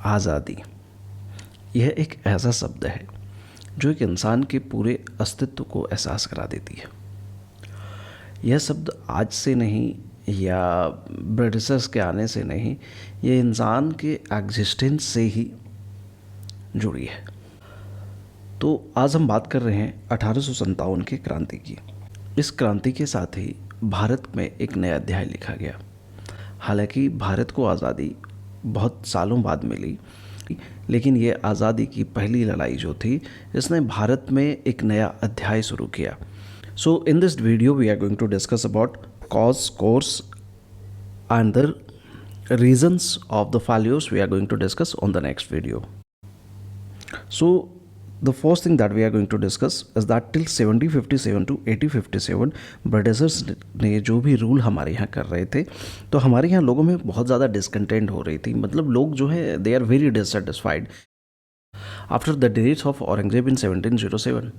आज़ादी, यह एक ऐसा शब्द है जो एक इंसान के पूरे अस्तित्व को एहसास करा देती है। यह शब्द आज से नहीं या ब्रिटिशर्स के आने से नहीं, ये इंसान के एग्जिस्टेंस से ही जुड़ी है। तो आज हम बात कर रहे हैं 1857 के क्रांति की। इस क्रांति के साथ ही भारत में एक नया अध्याय लिखा गया। हालांकि भारत को आज़ादी बहुत सालों बाद मिली, लेकिन ये आज़ादी की पहली लड़ाई जो थी, इसने भारत में एक नया अध्याय शुरू किया। So in this video we are going to discuss about cause, course and the reasons of the failures we are going to discuss on the next video. So the first thing that we are going to discuss is that till 1757 to 1857 Britishers ने जो भी rule हमारे यहाँ कर रहे थे, तो हमारे यहाँ लोगों में बहुत ज़्यादा डिसकंटेंट हो रही थी। मतलब लोग जो है they are very dissatisfied after the death of Aurangzeb in 1707।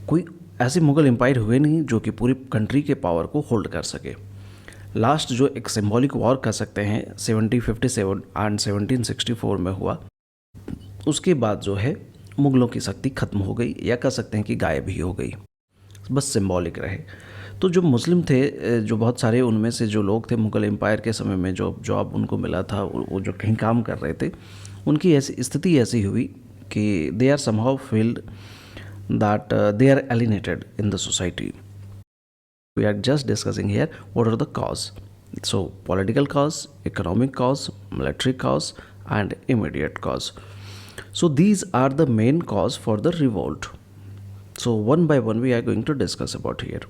कोई ऐसे मुगल एम्पायर हुए नहीं जो कि पूरी कंट्री के पावर को होल्ड कर सके। लास्ट जो एक सिंबॉलिक वॉर कह सकते हैं 1757 एंड 1764 में हुआ, उसके बाद जो है मुग़लों की शक्ति ख़त्म हो गई, या कह सकते हैं कि गायब ही हो गई, बस सिंबॉलिक रहे। तो जो मुस्लिम थे, जो बहुत सारे उनमें से जो लोग थे मुग़ल एम्पायर के समय में जो जॉब उनको मिला था, वो जो कहीं काम कर रहे थे, उनकी ऐसी स्थिति ऐसी हुई कि they are somehow feeled that they are alienated in the society. We are just discussing here what are the cause. So political cause, economic cause, military cause and immediate cause. So these are the main cause for the revolt. So one by one we are going to discuss about here.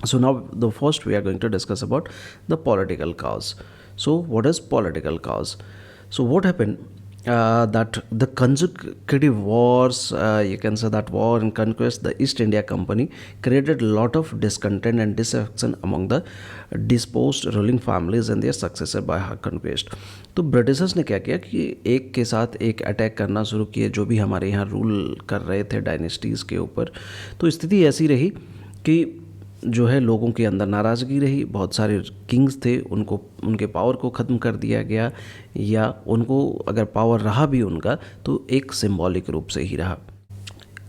So now the first we are going to discuss about the political cause. So what is political cause? So what happened? That the consecutive wars, you can say that war and conquest, the East India Company created a lot of discontent and disaffection among the dispossessed ruling families and their successor by her conquest. तो Britishers ने क्या किया कि एक के साथ एक attack करना शुरू किए जो भी हमारे यहाँ रूल कर रहे थे डायनेस्टीज़ के ऊपर। तो स्थिति ऐसी रही कि जो है लोगों के अंदर नाराज़गी रही, बहुत सारे किंग्स थे, उनको उनके पावर को ख़त्म कर दिया गया, या उनको अगर पावर रहा भी उनका तो एक सिंबॉलिक रूप से ही रहा।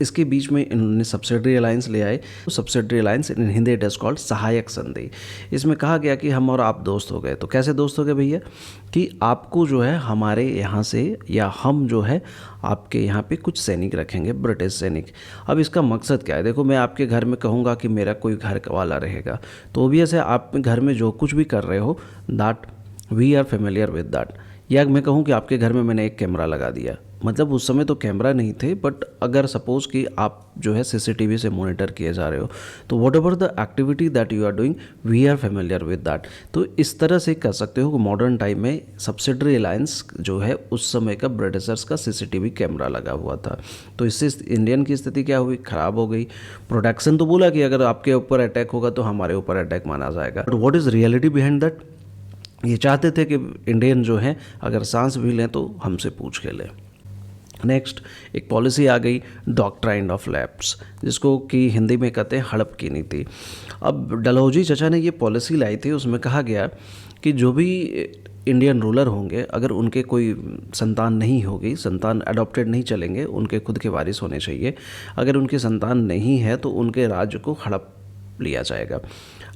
इसके बीच में इन्होंने सब्सिडरी अलायंस ले आए। तो subsidiary alliance in Hindi it is called सहायक संधि। इसमें कहा गया कि हम और आप दोस्त हो गए। तो कैसे दोस्त हो गए भैया? कि आपको जो है हमारे यहाँ से, या हम जो है आपके यहाँ पे कुछ सैनिक रखेंगे, ब्रिटिश सैनिक। अब इसका मकसद क्या है? देखो, मैं आपके घर में कहूँगा कि मेरा कोई घर वाला रहेगा, तो ओबियस है आप घर में जो कुछ भी कर रहे हो that we are familiar with that. या मैं कहूँ कि आपके घर में मैंने एक कैमरा लगा दिया, मतलब उस समय तो कैमरा नहीं थे, बट अगर सपोज़ कि आप जो है सीसीटीवी से मॉनिटर किए जा रहे हो, तो whatever the activity that you are doing we are familiar with that. तो इस तरह से कह सकते हो कि मॉडर्न टाइम में सब्सिडरी अलायंस जो है उस समय का ब्रिटिशर्स का सीसीटीवी कैमरा लगा हुआ था। तो इससे इंडियन की स्थिति क्या हुई? ख़राब हो गई। प्रोटेक्शन तो बोला कि अगर आपके ऊपर अटैक होगा तो हमारे ऊपर अटैक माना जाएगा, but what is reality behind that? ये चाहते थे कि इंडियन जो हैं अगर सांस भी लें तो हमसे पूछ के लें। नेक्स्ट एक पॉलिसी आ गई, डॉक्ट्राइन ऑफ लैप्स, जिसको कि हिंदी में कहते हैं हड़प की नीति। अब डलहौजी चचा ने ये पॉलिसी लाई थी, उसमें कहा गया कि जो भी इंडियन रूलर होंगे, अगर उनके कोई संतान नहीं होगी, संतान अडॉप्टेड नहीं चलेंगे, उनके खुद के वारिस होने चाहिए। अगर उनकी संतान नहीं है तो उनके राज्य को हड़प लिया जाएगा।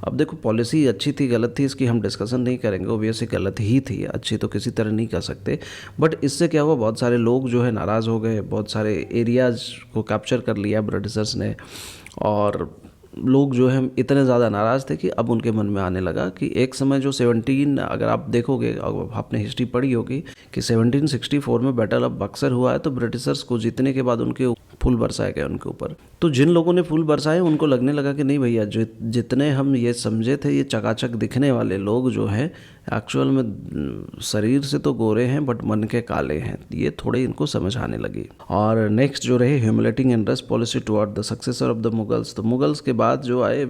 अब देखो, पॉलिसी अच्छी थी गलत थी इसकी हम डिस्कशन नहीं करेंगे, ओबियसली गलत ही थी, अच्छी तो किसी तरह नहीं कर सकते। बट इससे क्या हुआ, बहुत सारे लोग जो है नाराज़ हो गए, बहुत सारे एरियाज़ को कैप्चर कर लिया ब्रिटिशर्स ने, और लोग जो है इतने ज़्यादा नाराज़ थे कि अब उनके मन में आने लगा कि एक समय जो 17, अगर आप देखोगे, आपने हिस्ट्री पढ़ी होगी कि 1764 में बैटल ऑफ बक्सर हुआ है, तो ब्रिटिशर्स को जीतने के बाद उनके फूल बरसाए गए उनके ऊपर। तो जिन लोगों ने फूल बरसाए उनको लगने लगा कि नहीं भैया, जितने हम ये समझे थे ये चकाचक दिखने वाले लोग जो हैं एक्चुअल में शरीर से तो गोरे हैं बट मन के काले हैं, ये थोड़े इनको समझ आने लगी। और नेक्स्ट जो रहे humiliating interest policy toward the successor of the Mughals. तो मुगल्स के बाद जो आए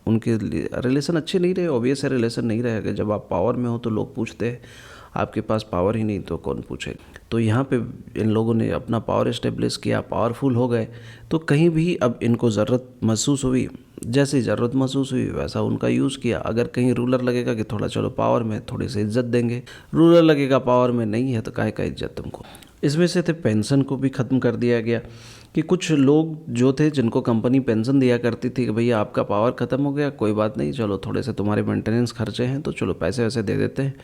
उनके रिलेशन अच्छे नहीं रहे, ऑब्वियस है रिलेशन नहीं रहेगा। जब आप पावर में हो तो लोग पूछते हैं, आपके पास पावर ही नहीं तो कौन पूछे। तो यहाँ पे इन लोगों ने अपना पावर इस्टेब्लिश किया, पावरफुल हो गए। तो कहीं भी अब इनको ज़रूरत महसूस हुई, जैसे ज़रूरत महसूस हुई वैसा उनका यूज़ किया। अगर कहीं रूलर लगेगा कि थोड़ा चलो पावर में थोड़ी सी इज्जत देंगे, रूलर लगेगा पावर में नहीं है तो काहे का इज्जत तुमको। इसमें से थे पेंशन को भी ख़त्म कर दिया गया कि कुछ लोग जो थे जिनको कंपनी पेंशन दिया करती थी कि भैया आपका पावर ख़त्म हो गया, कोई बात नहीं, चलो थोड़े से तुम्हारे मेंटेनेंस खर्चे हैं तो चलो पैसे वैसे दे देते हैं।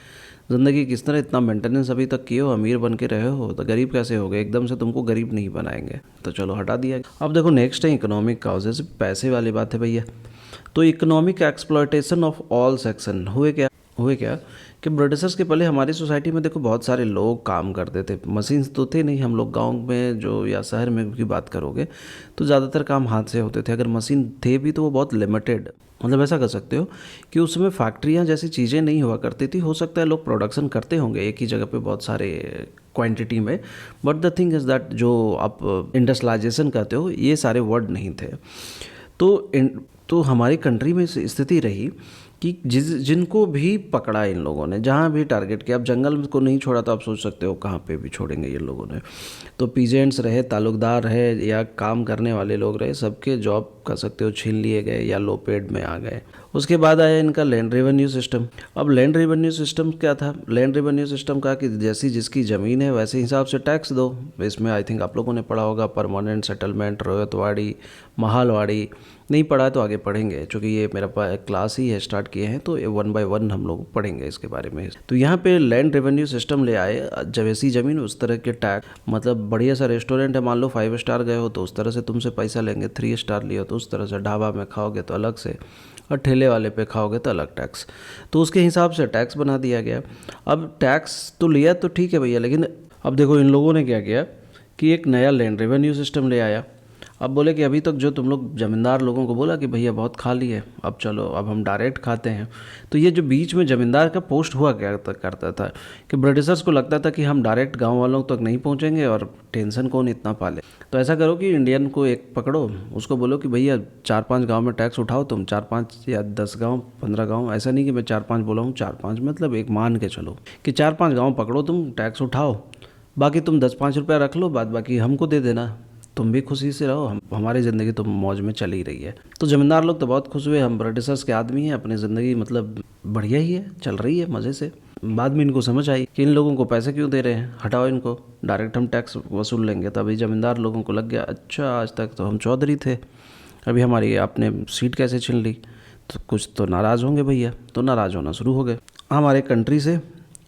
ज़िंदगी किस तरह इतना मेंटेनेंस अभी तक किए हो, अमीर बन के रहे हो तो गरीब कैसे हो गए, एकदम से तुमको गरीब नहीं बनाएंगे, तो चलो हटा दिया। अब देखो नेक्स्ट है इकोनॉमिक काउजेज, पैसे वाली बात है भैया। तो economic exploitation of all section हुए क्या कि ब्रिटिशर्स के पहले हमारी सोसाइटी में देखो बहुत सारे लोग काम करते थे, मशीन्स तो थे नहीं, हम लोग गांव में जो या शहर में की बात करोगे तो ज़्यादातर काम हाथ से होते थे, अगर मशीन थे भी तो वो बहुत लिमिटेड, मतलब ऐसा कर सकते हो कि उसमें फैक्ट्रियाँ जैसी चीज़ें नहीं हुआ करती थी। हो सकता है लोग प्रोडक्शन करते होंगे एक ही जगह पे बहुत सारे क्वांटिटी में, but the thing is that जो आप इंडस्ट्रियलाइजेशन कहते हो ये सारे वर्ड नहीं थे। तो हमारी कंट्री में स्थिति रही कि जिनको भी पकड़ा इन लोगों ने, जहाँ भी टारगेट किया, अब जंगल को नहीं छोड़ा तो आप सोच सकते हो कहाँ पे भी छोड़ेंगे ये लोगों ने। तो पीजेंट्स रहे, ताल्लुकदार रहे या काम करने वाले लोग रहे, सबके जॉब कह सकते हो छीन लिए गए या लो पेड में आ गए। उसके बाद आया इनका लैंड रेवेन्यू सिस्टम। अब लैंड रेवेन्यू सिस्टम क्या था? लैंड रेवेन्यू सिस्टम का कि जैसी जिसकी ज़मीन है वैसे हिसाब से टैक्स दो। इसमें आई थिंक आप लोगों ने पढ़ा होगा परमानेंट सेटलमेंट, रोयतवाड़ी, महालवाड़ी। नहीं पढ़ा है तो आगे पढ़ेंगे, चूँकि ये मेरा क्लास ही है, स्टार्ट किए हैं तो 1 बाय 1 हम लोग पढ़ेंगे इसके बारे में। तो यहाँ पे लैंड रेवेन्यू सिस्टम ले आए, जब ऐसी ज़मीन उस तरह के टैक्स, मतलब बढ़िया सा रेस्टोरेंट है, मान लो 5 स्टार गए हो तो उस तरह से तुमसे पैसा लेंगे, 3 स्टार लिया तो उस तरह से, ढाबा में खाओगे तो अलग से, और ठेले वाले पे खाओगे तो अलग टैक्स। तो उसके हिसाब से टैक्स बना दिया गया। अब टैक्स तो लिया तो ठीक है भैया, लेकिन अब देखो इन लोगों ने क्या किया कि एक नया लैंड रेवेन्यू सिस्टम ले आया। अब बोले कि अभी तक जो तुम लोग ज़मींदार लोगों को बोला कि भैया बहुत खा लिए, अब चलो अब हम डायरेक्ट खाते हैं। तो ये जो बीच में ज़मींदार का पोस्ट हुआ क्या करता था कि ब्रिटिशर्स को लगता था कि हम डायरेक्ट गांव वालों तक नहीं पहुंचेंगे और टेंशन कौन इतना पाले, तो ऐसा करो कि इंडियन को एक पकड़ो, उसको बोलो कि भैया 4-5 गाँव में टैक्स उठाओ तुम, 4-5 या 10 गाँव 15 गाँव, ऐसा नहीं कि मैं 4-5 बोला हूँ, 4-5 मतलब एक मान के चलो कि 4-5 गाँव पकड़ो, तुम टैक्स उठाओ, बाकी तुम 10-5 रुपया रख लो, बाद बाकी हमको दे देना, तुम भी खुशी से रहो, हमारी ज़िंदगी तो मौज में चल ही रही है। तो ज़मींदार लोग तो बहुत खुश हुए, हम ब्रिटिशर्स के आदमी हैं, अपनी ज़िंदगी मतलब बढ़िया ही है, चल रही है मज़े से। बाद में इनको समझ आई कि इन लोगों को पैसे क्यों दे रहे हैं, हटाओ इनको, डायरेक्ट हम टैक्स वसूल लेंगे। तभी ज़मींदार लोगों को लग गया, अच्छा आज तक तो हम चौधरी थे, अभी हमारी आपने सीट कैसे छीन ली, तो कुछ तो नाराज़ होंगे भैया। तो नाराज़ होना शुरू हो गए। हमारे कंट्री से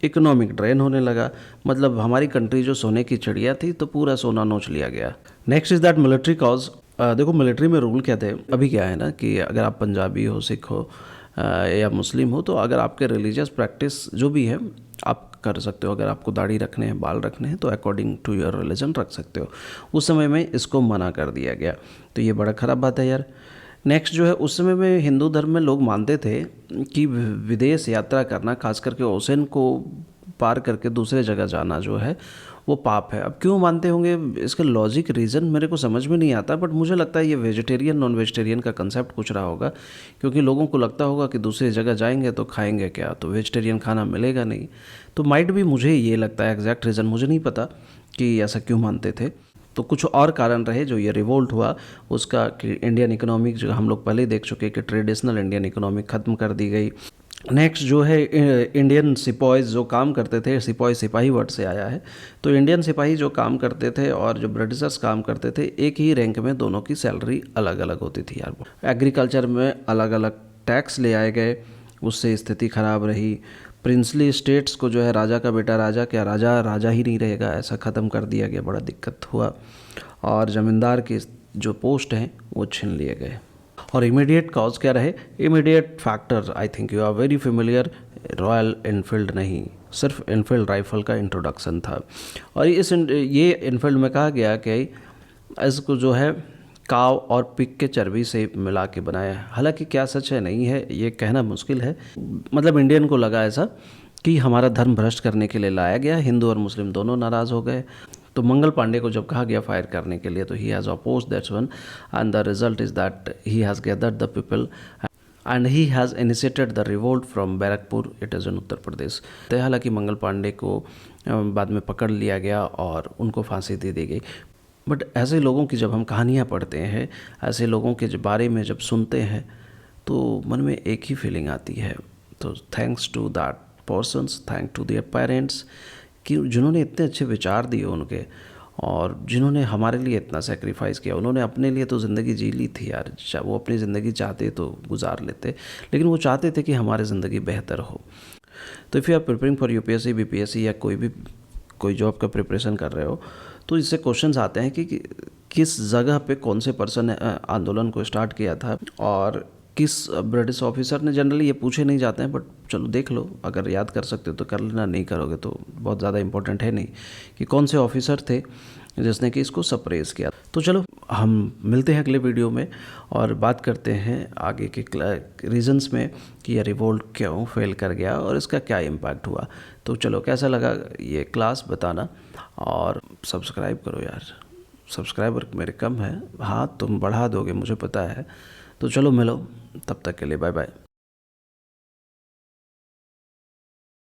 इकोनॉमिक ड्रेन होने लगा, मतलब हमारी कंट्री जो सोने की चिड़िया थी तो पूरा सोना नोच लिया गया। Next is that military cause. देखो मिलिट्री में रूल क्या थे, अभी क्या है ना कि अगर आप पंजाबी हो, सिख हो या मुस्लिम हो, तो अगर आपके रिलीजियस प्रैक्टिस जो भी है आप कर सकते हो। अगर आपको दाढ़ी रखने हैं, बाल रखने हैं, तो अकॉर्डिंग टू योर रिलीजन रख सकते हो। उस समय में इसको मना कर दिया गया, तो ये बड़ा ख़राब बात है यार। नेक्स्ट जो है, उस समय में हिंदू धर्म में लोग मानते थे कि विदेश यात्रा करना, खास करके ओशन को पार करके दूसरे जगह जाना जो है वो पाप है। अब क्यों मानते होंगे, इसका लॉजिक रीज़न मेरे को समझ में नहीं आता, बट मुझे लगता है ये वेजिटेरियन नॉन वेजिटेरियन का कंसेप्ट कुछ रहा होगा, क्योंकि लोगों को लगता होगा कि दूसरी जगह जाएंगे तो खाएंगे क्या, तो वेजिटेरियन खाना मिलेगा नहीं। तो माइट भी, मुझे ये लगता है, एग्जैक्ट रीज़न मुझे नहीं पता कि ऐसा क्यों मानते थे। तो कुछ और कारण रहे जो ये रिवोल्ट हुआ उसका, कि इंडियन इकोनॉमिक जो हम लोग पहले ही देख चुके कि ट्रेडिशनल इंडियन इकोनॉमिक ख़त्म कर दी गई। नेक्स्ट जो है, इंडियन सिपाहीज जो काम करते थे, सिपाही सिपाही वर्ड से आया है, तो इंडियन सिपाही जो काम करते थे और जो ब्रिटिशर्स काम करते थे, एक ही रैंक में दोनों की सैलरी अलग अलग होती थी यार। एग्रीकल्चर में अलग अलग टैक्स ले आए गए, उससे स्थिति खराब रही। प्रिंसली स्टेट्स को जो है, राजा का बेटा राजा क्या, राजा राजा ही नहीं रहेगा, ऐसा ख़त्म कर दिया गया, बड़ा दिक्कत हुआ। और ज़मींदार के जो पोस्ट हैं वो छीन लिए गए। और इमीडिएट कॉज क्या रहे, immediate factor, I think you are very familiar, Royal Enfield नहीं, सिर्फ इनफील्ड राइफल का इंट्रोडक्शन था। और ये इनफील्ड में कहा गया कि इसको जो है काव और पिग के चर्बी से मिला के बनाया है। हालांकि क्या सच है नहीं है ये कहना मुश्किल है, मतलब इंडियन को लगा ऐसा कि हमारा धर्म भ्रष्ट करने के लिए लाया गया, हिंदू और मुस्लिम दोनों नाराज़ हो गए। तो मंगल पांडे को जब कहा गया फायर करने के लिए, तो he has oppose that's one, and the result is that he has gathered the people and he has initiated the revolt from Barrackpore, it is in Uttar Pradesh. तो हालांकि मंगल पांडे को बाद में पकड़ लिया गया और उनको फांसी दे दी गई। बट ऐसे लोगों की जब हम कहानियाँ पढ़ते हैं, ऐसे लोगों के बारे में जब सुनते हैं, तो मन में एक ही फीलिंग आती है। तो thanks to that persons, thank to their parents कि जिन्होंने इतने अच्छे विचार दिए उनके, और जिन्होंने हमारे लिए इतना सेक्रीफाइस किया। उन्होंने अपने लिए तो ज़िंदगी जी ली थी यार, वो अपनी ज़िंदगी चाहते तो गुजार लेते, लेकिन वो चाहते थे कि हमारी ज़िंदगी बेहतर हो। तो if you are preparing for UPSC, BPSC या कोई जॉब का प्रिपरेशन कर रहे हो, तो इससे क्वेश्चंस आते हैं कि किस जगह पे कौन से पर्सन ने आंदोलन को स्टार्ट किया था, और किस ब्रिटिश ऑफिसर ने। जनरली ये पूछे नहीं जाते हैं, बट चलो देख लो, अगर याद कर सकते हो तो कर लेना, नहीं करोगे तो बहुत ज़्यादा इंपॉर्टेंट है नहीं कि कौन से ऑफिसर थे जिसने कि इसको सप्रेस किया। तो चलो हम मिलते हैं अगले वीडियो में और बात करते हैं आगे के रीजंस में कि ये रिवोल्ट क्यों फेल कर गया और इसका क्या इम्पैक्ट हुआ। तो चलो, कैसा लगा ये क्लास बताना, और सब्सक्राइब करो यार, सब्सक्राइबर मेरे कम है। हाँ, तुम बढ़ा दोगे मुझे पता है। तो चलो मिलो, तब तक के लिए बाय बाय।